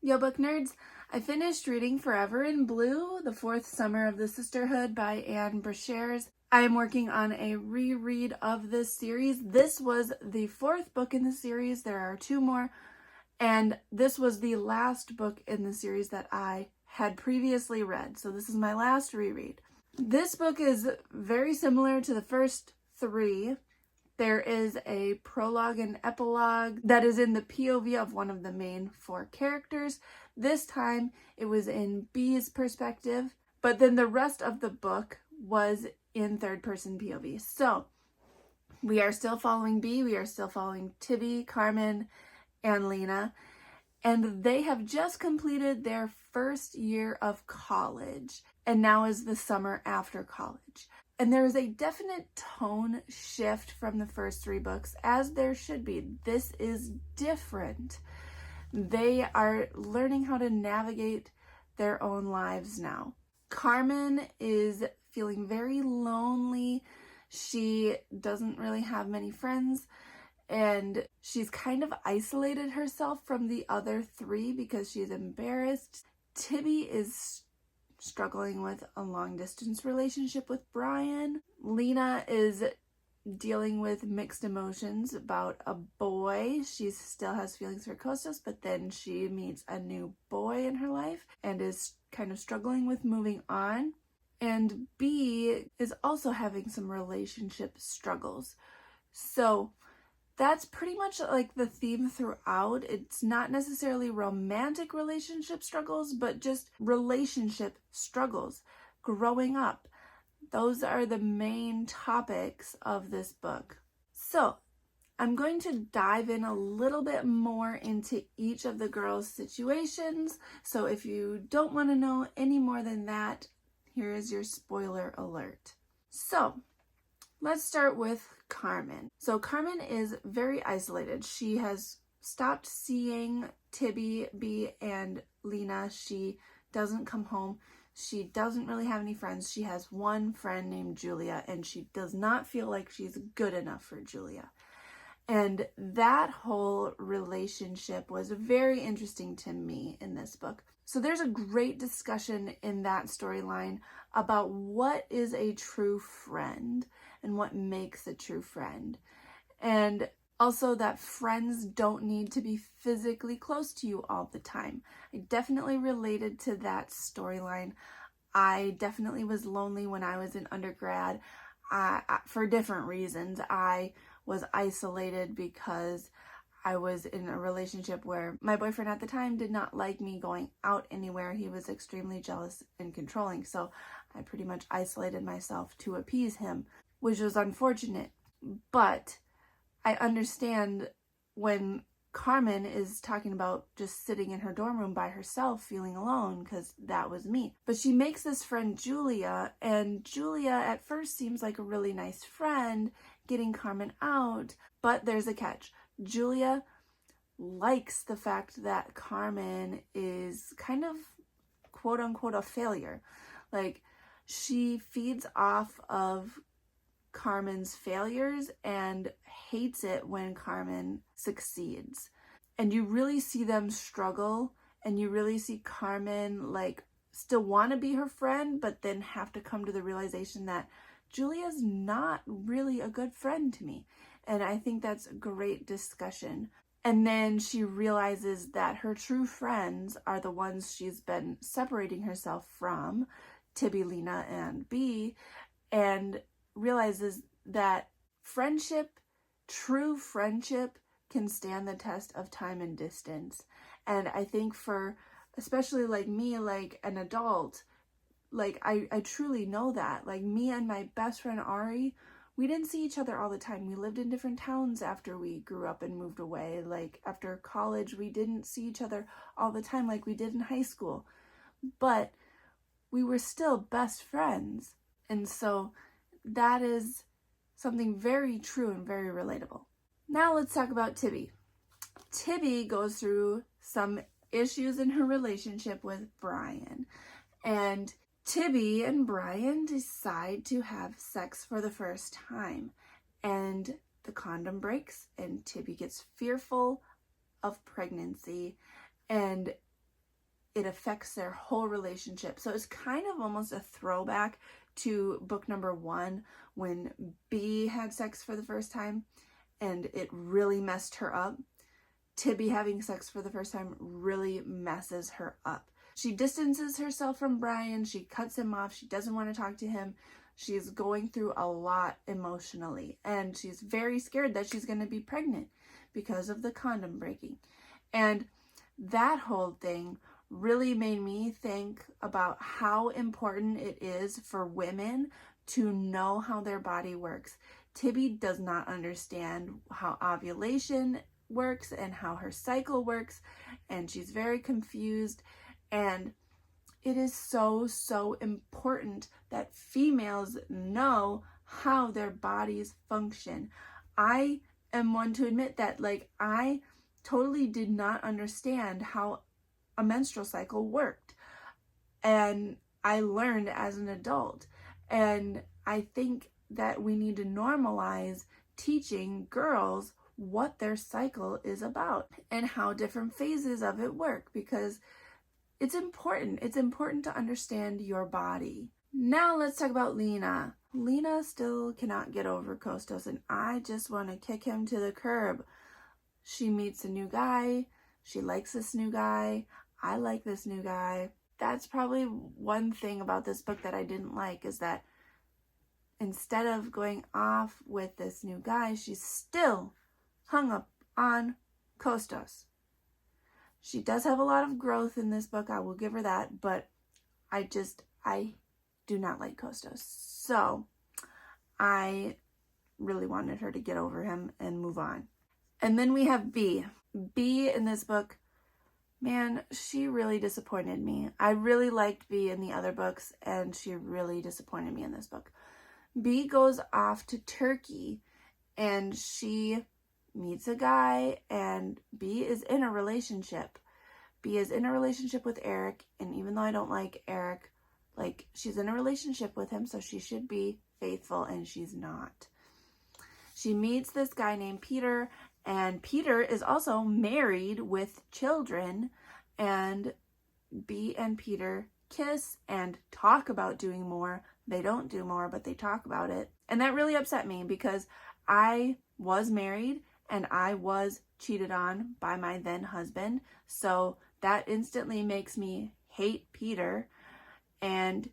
Yo, book nerds! I finished reading Forever in Blue, the fourth summer of the Sisterhood by Ann Brashares. I am working on a reread of this series. This was the fourth book in the series. There are two more, and this was the last book in the series that I had previously read. So this is my last reread. This book is very similar to the first three. There is a prologue and epilogue that is in the POV of one of the main four characters. This time it was in B's perspective, but then the rest of the book was in third person POV. So we are still following B, we are still following Tibby, Carmen, and Lena, and they have just completed their first year of college, and now is the summer after college. And there is a definite tone shift from the first three books, as there should be. This is different. They are learning how to navigate their own lives now. Carmen is feeling very lonely. She doesn't really have many friends, and she's kind of isolated herself from the other three because she's embarrassed. Tibby is struggling with a long-distance relationship with Brian. Lena is dealing with mixed emotions about a boy. She still has feelings for Kostas, but then she meets a new boy in her life and is kind of struggling with moving on. And B is also having some relationship struggles. So that's pretty much like the theme throughout. It's not necessarily romantic relationship struggles, but just relationship struggles, growing up. Those are the main topics of this book. So I'm going to dive in a little bit more into each of the girls' situations. So if you don't want to know any more than that, here is your spoiler alert. So let's start with Carmen. So Carmen is very isolated. She has stopped seeing Tibby, B, and Lena. She doesn't come home. She doesn't really have any friends. She has one friend named Julia, and she does not feel like she's good enough for Julia. And that whole relationship was very interesting to me in this book. So there's a great discussion in that storyline about what is a true friend and what makes a true friend. And also that friends don't need to be physically close to you all the time. I definitely related to that storyline. I definitely was lonely when I was in undergrad for different reasons. I was isolated because I was in a relationship where my boyfriend at the time did not like me going out anywhere. He was extremely jealous and controlling. So I pretty much isolated myself to appease him, which was unfortunate. But I understand when Carmen is talking about just sitting in her dorm room by herself, feeling alone, because that was me. But she makes this friend Julia, and Julia at first seems like a really nice friend, getting Carmen out, but there's a catch. Julia likes the fact that Carmen is kind of quote unquote a failure. Like, she feeds off of Carmen's failures and hates it when Carmen succeeds. And you really see them struggle, and you really see Carmen like still want to be her friend, but then have to come to the realization that Julia's not really a good friend to me. And I think that's a great discussion. And then she realizes that her true friends are the ones she's been separating herself from, Tibby, Lena, and B, and realizes that friendship, true friendship, can stand the test of time and distance. And I think for, especially like me, like an adult, like I truly know that. Like me and my best friend Ari, we didn't see each other all the time. We lived in different towns after we grew up and moved away. Like after college, we didn't see each other all the time like we did in high school. But we were still best friends. And so that is something very true and very relatable. Now let's talk about Tibby. Tibby goes through some issues in her relationship with Brian. And Tibby and Brian decide to have sex for the first time. And the condom breaks, and Tibby gets fearful of pregnancy. And it affects their whole relationship. So it's kind of almost a throwback to book number 1 when B had sex for the first time and it really messed her up. Tibby having sex for the first time really messes her up. She distances herself from Brian. She cuts him off. She doesn't want to talk to him. She's going through a lot emotionally, and she's very scared that she's going to be pregnant because of the condom breaking. And that whole thing really made me think about how important it is for women to know how their body works. Tibby does not understand how ovulation works and how her cycle works, and she's very confused. And it is so, so important that females know how their bodies function. I am one to admit that, I totally did not understand how a menstrual cycle worked. And I learned as an adult. And I think that we need to normalize teaching girls what their cycle is about and how different phases of it work, because it's important. It's important to understand your body. Now let's talk about Lena. Lena still cannot get over Kostos, and I just want to kick him to the curb. She meets a new guy. She likes this new guy. I like this new guy. That's probably one thing about this book that I didn't like, is that instead of going off with this new guy, she's still hung up on Kostos. She does have a lot of growth in this book, I will give her that, but I do not like Kostos. So I really wanted her to get over him and move on. And then we have B. B in this book, man, she really disappointed me. I really liked B in the other books, and she really disappointed me in this book. B goes off to Turkey, and she meets a guy, and B is in a relationship. B is in a relationship with Eric, and even though I don't like Eric, she's in a relationship with him, so she should be faithful, and she's not. She meets this guy named Peter, and Peter is also married with children, and B and Peter kiss and talk about doing more. They don't do more, but they talk about it. And that really upset me, because I was married and I was cheated on by my then husband. So that instantly makes me hate Peter, and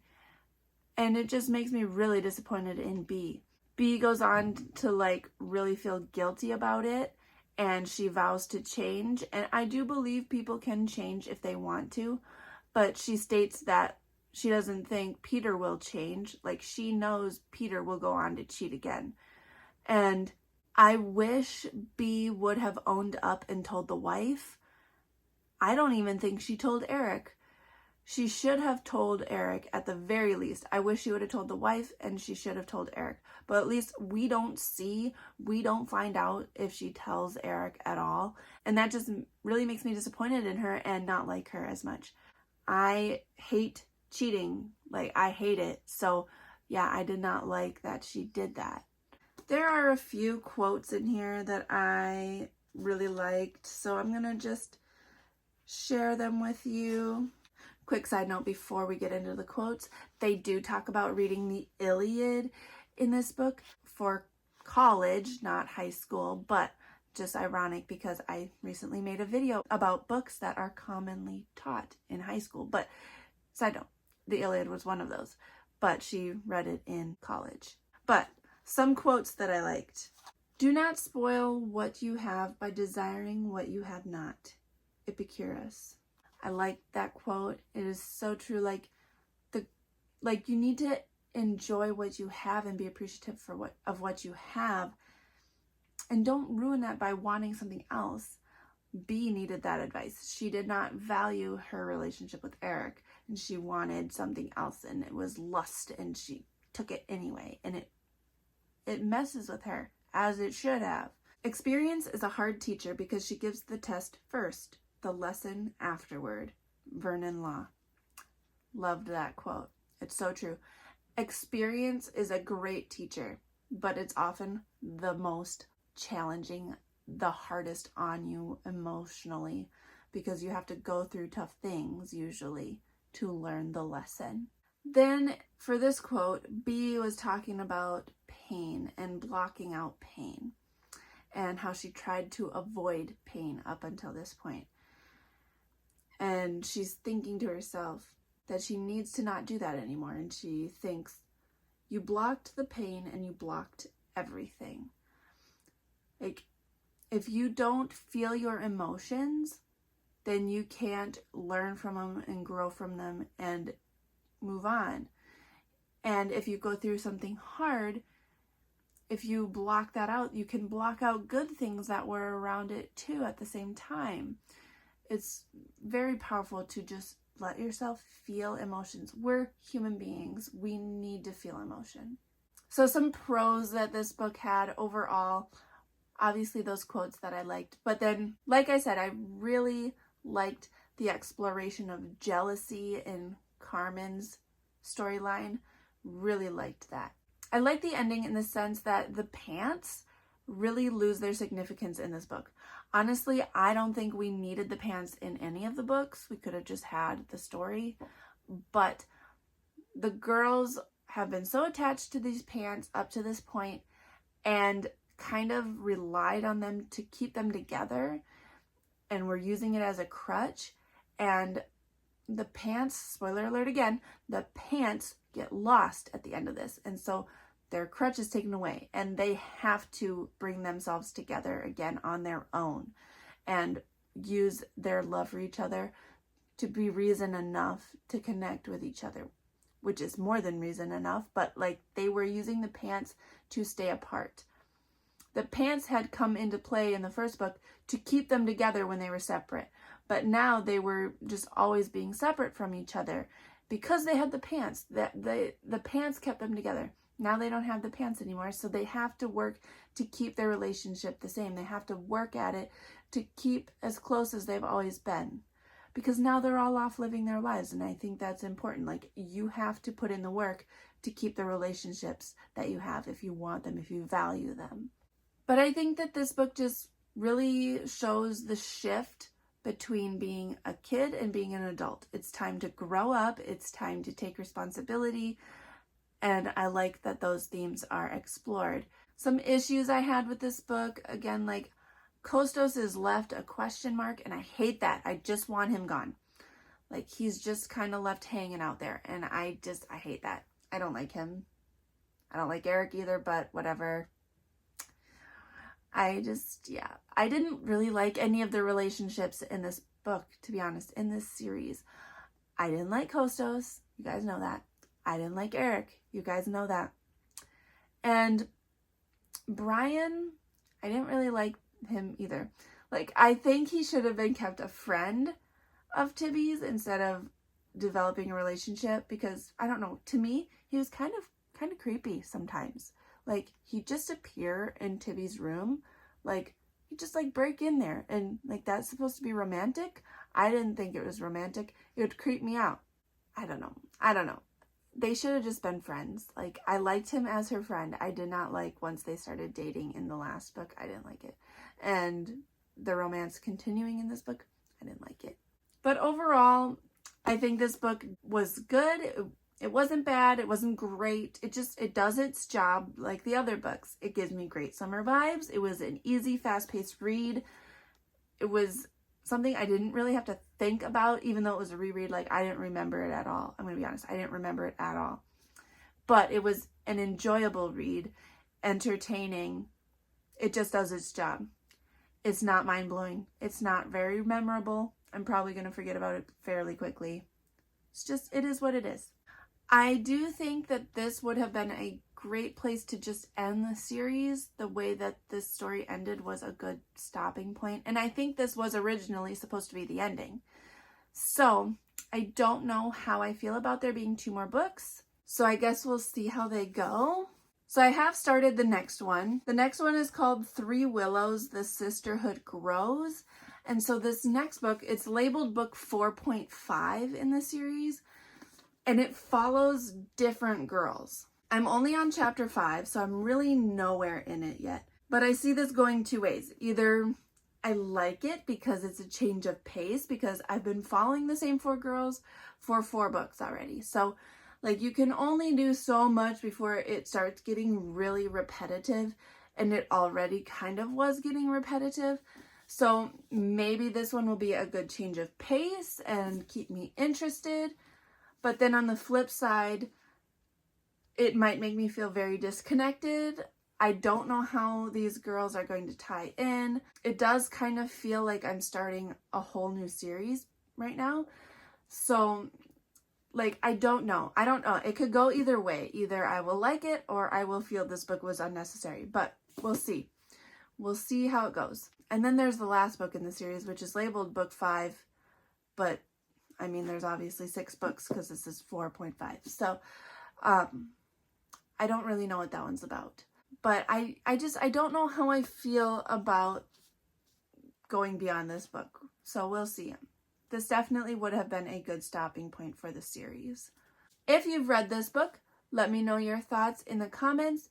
it just makes me really disappointed in B. B goes on to really feel guilty about it, and she vows to change. And I do believe people can change if they want to, but she states that she doesn't think Peter will change. She knows Peter will go on to cheat again. And I wish B would have owned up and told the wife. I don't even think she told Eric. She should have told Eric at the very least. I wish she would have told the wife, and she should have told Eric. But at least we don't find out if she tells Eric at all. And that just really makes me disappointed in her and not like her as much. I hate cheating. I hate it. So yeah, I did not like that she did that. There are a few quotes in here that I really liked, so I'm gonna just share them with you. Quick side note before we get into the quotes, they do talk about reading the Iliad in this book for college, not high school, but just ironic because I recently made a video about books that are commonly taught in high school. But side note, the Iliad was one of those, but she read it in college. But some quotes that I liked. Do not spoil what you have by desiring what you have not. Epicurus. I like that quote. It is so true. You need to enjoy what you have and be appreciative of what you have, and don't ruin that by wanting something else. B needed that advice. She did not value her relationship with Eric, and she wanted something else, and it was lust, and she took it anyway, and it messes with her, as it should have. Experience is a hard teacher because she gives the test first, the lesson afterward. Vernon Law. Loved that quote. It's so true. Experience is a great teacher, but it's often the most challenging, the hardest on you emotionally, because you have to go through tough things usually to learn the lesson. Then for this quote, B was talking about pain and blocking out pain and how she tried to avoid pain up until this point. And she's thinking to herself that she needs to not do that anymore. And she thinks, you blocked the pain and you blocked everything. Like, if you don't feel your emotions, then you can't learn from them and grow from them and move on. And if you go through something hard, if you block that out, you can block out good things that were around it too at the same time. It's very powerful to just let yourself feel emotions. We're human beings. We need to feel emotion. So some pros that this book had overall, obviously those quotes that I liked. But then, like I said, I really liked the exploration of jealousy in Carmen's storyline. Really liked that. I like the ending in the sense that the pants really lose their significance in this book. Honestly, I don't think we needed the pants in any of the books. We could have just had the story. But the girls have been so attached to these pants up to this point and kind of relied on them to keep them together, and we're using it as a crutch. And the pants, spoiler alert again, the pants get lost at the end of this. And so their crutch is taken away and they have to bring themselves together again on their own and use their love for each other to be reason enough to connect with each other, which is more than reason enough, but like they were using the pants to stay apart. The pants had come into play in the first book to keep them together when they were separate, but now they were just always being separate from each other because they had the pants. The pants kept them together. Now they don't have the pants anymore, so they have to work to keep their relationship the same. They have to work at it to keep as close as they've always been, because now they're all off living their lives, and I think that's important. Like, you have to put in the work to keep the relationships that you have if you want them, if you value them. But I think that this book just really shows the shift between being a kid and being an adult. It's time to grow up. It's time to take responsibility. And I like that those themes are explored. Some issues I had with this book, again, like Kostos is left a question mark, and I hate that. I just want him gone. Like, he's just kind of left hanging out there, and I hate that. I don't like him. I don't like Eric either, but whatever. I didn't really like any of the relationships in this book, to be honest, in this series. I didn't like Kostos. You guys know that. I didn't like Eric. You guys know that. And Brian, I didn't really like him either. Like, I think he should have been kept a friend of Tibby's instead of developing a relationship, because, I don't know, to me, he was kind of creepy sometimes. Like, he'd just appear in Tibby's room. Like, he'd just, like, break in there. And, like, that's supposed to be romantic? I didn't think it was romantic. It would creep me out. I don't know. They should have just been friends. Like, I liked him as her friend. I did not like once they started dating in the last book. I didn't like it. And the romance continuing in this book, I didn't like it. But overall, I think this book was good. It wasn't bad. It wasn't great. It does its job like the other books. It gives me great summer vibes. It was an easy, fast-paced read. It was something I didn't really have to think about, even though it was a reread. Like, I didn't remember it at all. I'm going to be honest. I didn't remember it at all. But it was an enjoyable read, entertaining. It just does its job. It's not mind-blowing. It's not very memorable. I'm probably going to forget about it fairly quickly. It is what it is. I do think that this would have been a great place to just end the series. The way that this story ended was a good stopping point. And I think this was originally supposed to be the ending. So I don't know how I feel about there being 2 more books. So I guess we'll see how they go. So I have started the next one. The next one is called 3 Willows, The Sisterhood Grows. And so this next book, it's labeled book 4.5 in the series. And it follows different girls. I'm only on chapter 5, so I'm really nowhere in it yet. But I see this going 2 ways. Either I like it because it's a change of pace, because I've been following the same 4 girls for 4 books already. So like you can only do so much before it starts getting really repetitive, and it already kind of was getting repetitive. So maybe this one will be a good change of pace and keep me interested. But then on the flip side, it might make me feel very disconnected. I don't know how these girls are going to tie in. It does kind of feel like I'm starting a whole new series right now. So like, I don't know. It could go either way. Either I will like it or I will feel this book was unnecessary, but we'll see. We'll see how it goes. And then there's the last book in the series, which is labeled book 5, but I mean, there's obviously 6 books because this is 4.5. So, I don't really know what that one's about, but I don't know how I feel about going beyond this book. So we'll see. This definitely would have been a good stopping point for the series. If you've read this book, let me know your thoughts in the comments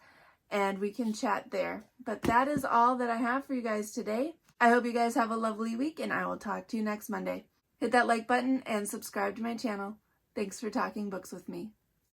and we can chat there. But that is all that I have for you guys today. I hope you guys have a lovely week, and I will talk to you next Monday. Hit that like button and subscribe to my channel. Thanks for talking books with me.